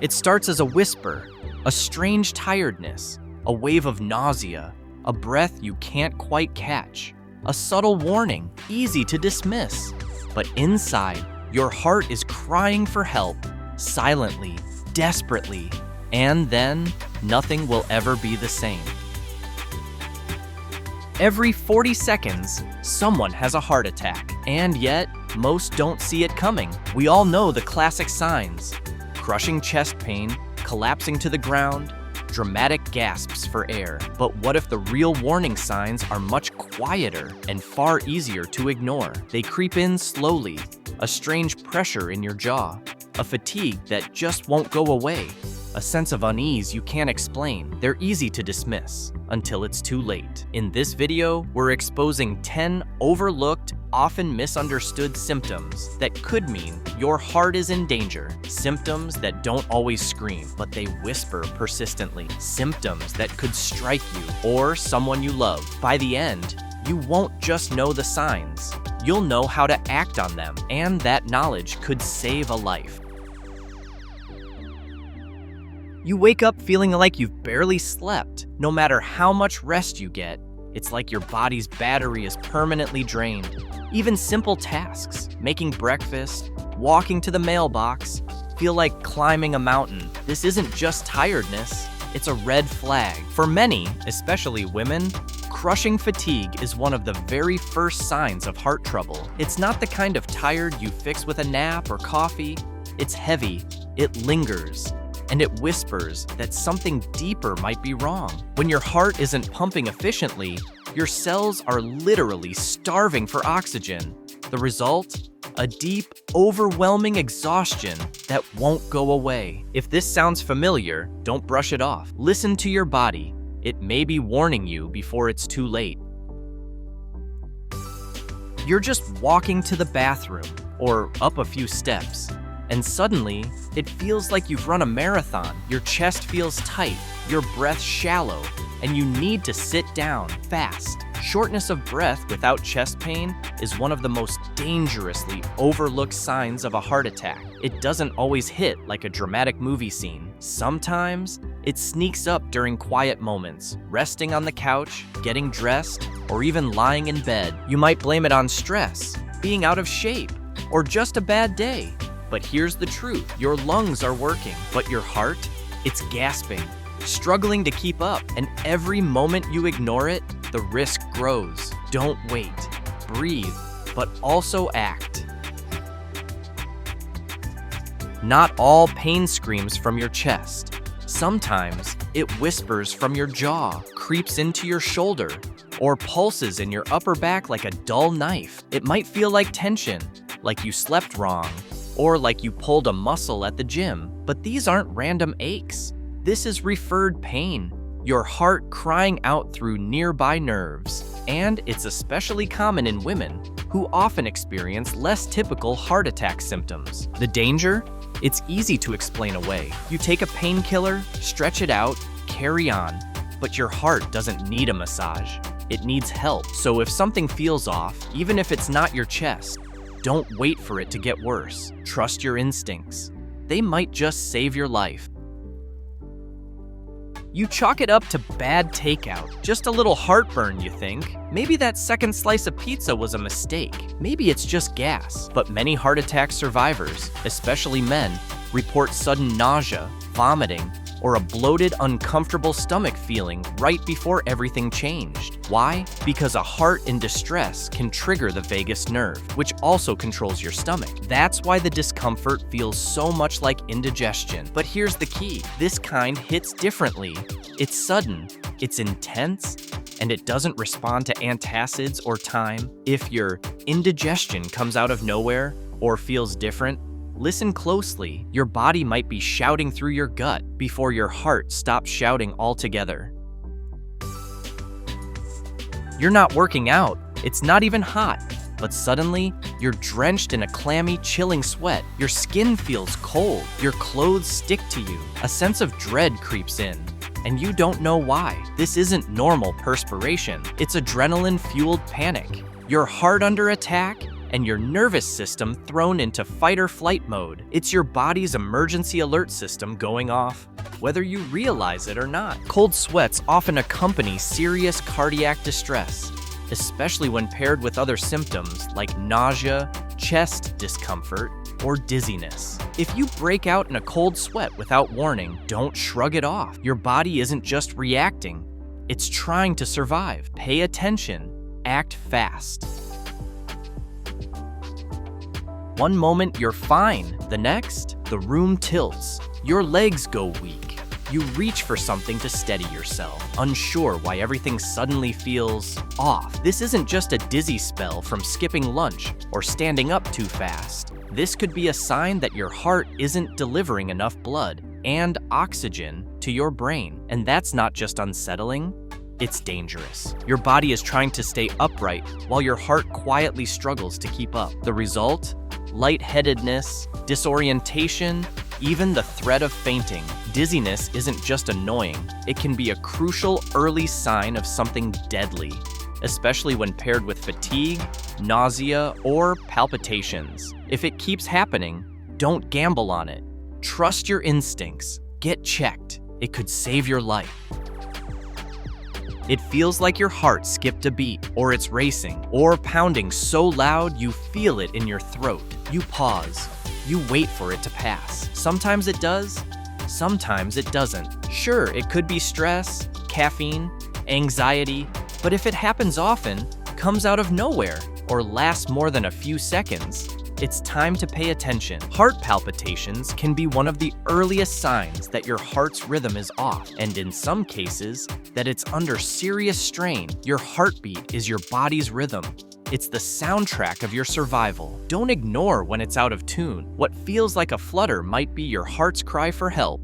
It starts as a whisper, a strange tiredness, a wave of nausea, a breath you can't quite catch, a subtle warning, easy to dismiss. But inside, your heart is crying for help, silently, desperately, and then nothing will ever be the same. Every 40 seconds, someone has a heart attack, and yet most don't see it coming. We all know the classic signs: crushing chest pain, collapsing to the ground, dramatic gasps for air. But what if the real warning signs are much quieter and far easier to ignore? They creep in slowly, a strange pressure in your jaw, a fatigue that just won't go away, a sense of unease you can't explain. They're easy to dismiss until it's too late. In this video, we're exposing 10 overlooked, often misunderstood symptoms that could mean your heart is in danger. Symptoms that don't always scream, but they whisper persistently. Symptoms that could strike you or someone you love. By the end, you won't just know the signs, you'll know how to act on them, and that knowledge could save a life. You wake up feeling like you've barely slept. No matter how much rest you get, it's like your body's battery is permanently drained. Even simple tasks, making breakfast, walking to the mailbox, feel like climbing a mountain. This isn't just tiredness, it's a red flag. For many, especially women, crushing fatigue is one of the very first signs of heart trouble. It's not the kind of tired you fix with a nap or coffee. It's heavy, it lingers, and it whispers that something deeper might be wrong. When your heart isn't pumping efficiently, your cells are literally starving for oxygen. The result? A deep, overwhelming exhaustion that won't go away. If this sounds familiar, don't brush it off. Listen to your body. It may be warning you before it's too late. You're just walking to the bathroom or up a few steps, and suddenly, it feels like you've run a marathon. Your chest feels tight, your breath shallow, and you need to sit down fast. Shortness of breath without chest pain is one of the most dangerously overlooked signs of a heart attack. It doesn't always hit like a dramatic movie scene. Sometimes, it sneaks up during quiet moments, resting on the couch, getting dressed, or even lying in bed. You might blame it on stress, being out of shape, or just a bad day. But here's the truth, your lungs are working, but your heart, it's gasping, struggling to keep up. And every moment you ignore it, the risk grows. Don't wait, breathe, but also act. Not all pain screams from your chest. Sometimes it whispers from your jaw, creeps into your shoulder, or pulses in your upper back like a dull knife. It might feel like tension, like you slept wrong, or like you pulled a muscle at the gym. But these aren't random aches. This is referred pain, your heart crying out through nearby nerves. And it's especially common in women, who often experience less typical heart attack symptoms. The danger? It's easy to explain away. You take a painkiller, stretch it out, carry on. But your heart doesn't need a massage. It needs help. So if something feels off, even if it's not your chest, don't wait for it to get worse. Trust your instincts. They might just save your life. You chalk it up to bad takeout. Just a little heartburn, you think. Maybe that second slice of pizza was a mistake. Maybe it's just gas. But many heart attack survivors, especially men, report sudden nausea, vomiting, or a bloated, uncomfortable stomach feeling right before everything changed. Why? Because a heart in distress can trigger the vagus nerve, which also controls your stomach. That's why the discomfort feels so much like indigestion. But here's the key. This kind hits differently. It's sudden, it's intense, and it doesn't respond to antacids or time. If your indigestion comes out of nowhere or feels different, listen closely. Your body might be shouting through your gut before your heart stops shouting altogether. You're not working out. It's not even hot. But suddenly, you're drenched in a clammy, chilling sweat. Your skin feels cold. Your clothes stick to you. A sense of dread creeps in, and you don't know why. This isn't normal perspiration. It's adrenaline-fueled panic. Your heart under attack? and your nervous system thrown into fight or flight mode. It's your body's emergency alert system going off, whether you realize it or not. Cold sweats often accompany serious cardiac distress, especially when paired with other symptoms like nausea, chest discomfort, or dizziness. If you break out in a cold sweat without warning, don't shrug it off. Your body isn't just reacting, it's trying to survive. Pay attention, act fast. One moment you're fine, the next, the room tilts, your legs go weak. You reach for something to steady yourself, unsure why everything suddenly feels off. This isn't just a dizzy spell from skipping lunch or standing up too fast. This could be a sign that your heart isn't delivering enough blood and oxygen to your brain. And that's not just unsettling, it's dangerous. Your body is trying to stay upright while your heart quietly struggles to keep up. The result? Lightheadedness, disorientation, even the threat of fainting. Dizziness isn't just annoying, it can be a crucial early sign of something deadly, especially when paired with fatigue, nausea, or palpitations. If it keeps happening, don't gamble on it. Trust your instincts. Get checked. It could save your life. It feels like your heart skipped a beat, or it's racing, or pounding so loud you feel it in your throat. You pause. You wait for it to pass. Sometimes it does, sometimes it doesn't. Sure, it could be stress, caffeine, anxiety, but if it happens often, comes out of nowhere, or lasts more than a few seconds, it's time to pay attention. Heart palpitations can be one of the earliest signs that your heart's rhythm is off, and in some cases, that it's under serious strain. Your heartbeat is your body's rhythm. It's the soundtrack of your survival. Don't ignore when it's out of tune. What feels like a flutter might be your heart's cry for help.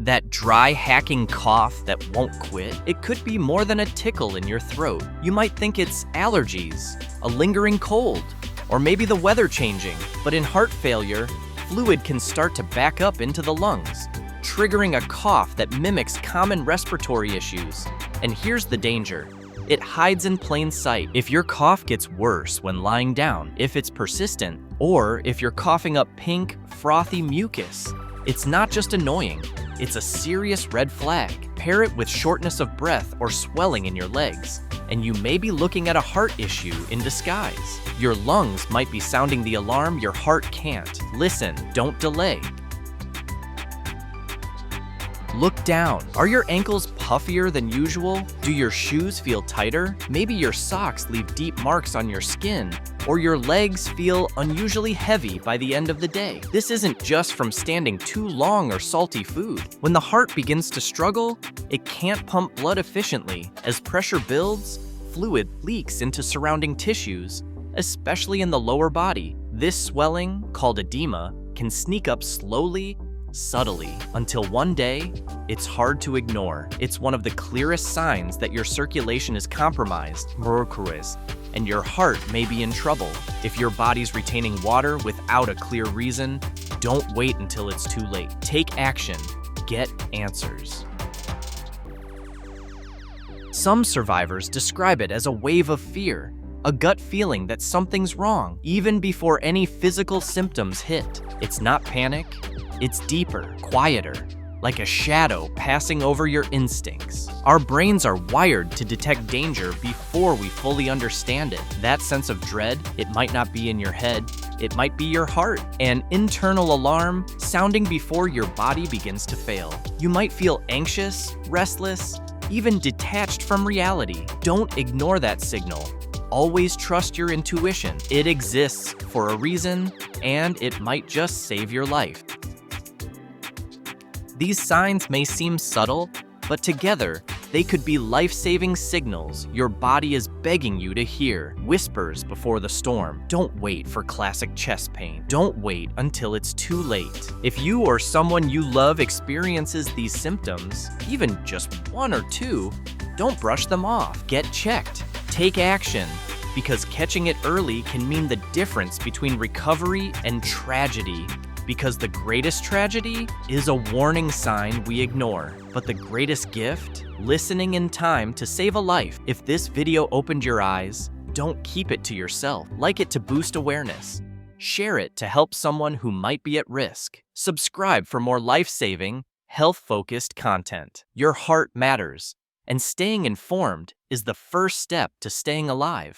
That dry, hacking cough that won't quit, it could be more than a tickle in your throat. You might think it's allergies, a lingering cold, or maybe the weather changing. But in heart failure, fluid can start to back up into the lungs, triggering a cough that mimics common respiratory issues. And here's the danger. It hides in plain sight. If your cough gets worse when lying down, if it's persistent, or if you're coughing up pink, frothy mucus, it's not just annoying, it's a serious red flag. Pair it with shortness of breath or swelling in your legs, and you may be looking at a heart issue in disguise. Your lungs might be sounding the alarm your heart can't. Listen, don't delay. Look down. Are your ankles puffier than usual? Do your shoes feel tighter? Maybe your socks leave deep marks on your skin, or your legs feel unusually heavy by the end of the day. This isn't just from standing too long or salty food. When the heart begins to struggle, it can't pump blood efficiently. As pressure builds, fluid leaks into surrounding tissues, especially in the lower body. This swelling, called edema, can sneak up slowly, subtly, until one day, it's hard to ignore. It's one of the clearest signs that your circulation is compromised, and your heart may be in trouble. If your body's retaining water without a clear reason, don't wait until it's too late. Take action. Get answers. Some survivors describe it as a wave of fear, a gut feeling that something's wrong, even before any physical symptoms hit. It's not panic. It's deeper, quieter, like a shadow passing over your instincts. Our brains are wired to detect danger before we fully understand it. That sense of dread, it might not be in your head, it might be your heart, an internal alarm sounding before your body begins to fail. You might feel anxious, restless, even detached from reality. Don't ignore that signal. Always trust your intuition. It exists for a reason, and it might just save your life. These signs may seem subtle, but together, they could be life-saving signals your body is begging you to hear. Whispers before the storm. Don't wait for classic chest pain. Don't wait until it's too late. If you or someone you love experiences these symptoms, even just one or two, don't brush them off. Get checked. Take action, because catching it early can mean the difference between recovery and tragedy. Because the greatest tragedy is a warning sign we ignore. But the greatest gift? Listening in time to save a life. If this video opened your eyes, Don't keep it to yourself. Like it to boost awareness. Share it to help someone who might be at risk. Subscribe for more life-saving, health-focused content. Your heart matters, and staying informed is the first step to staying alive.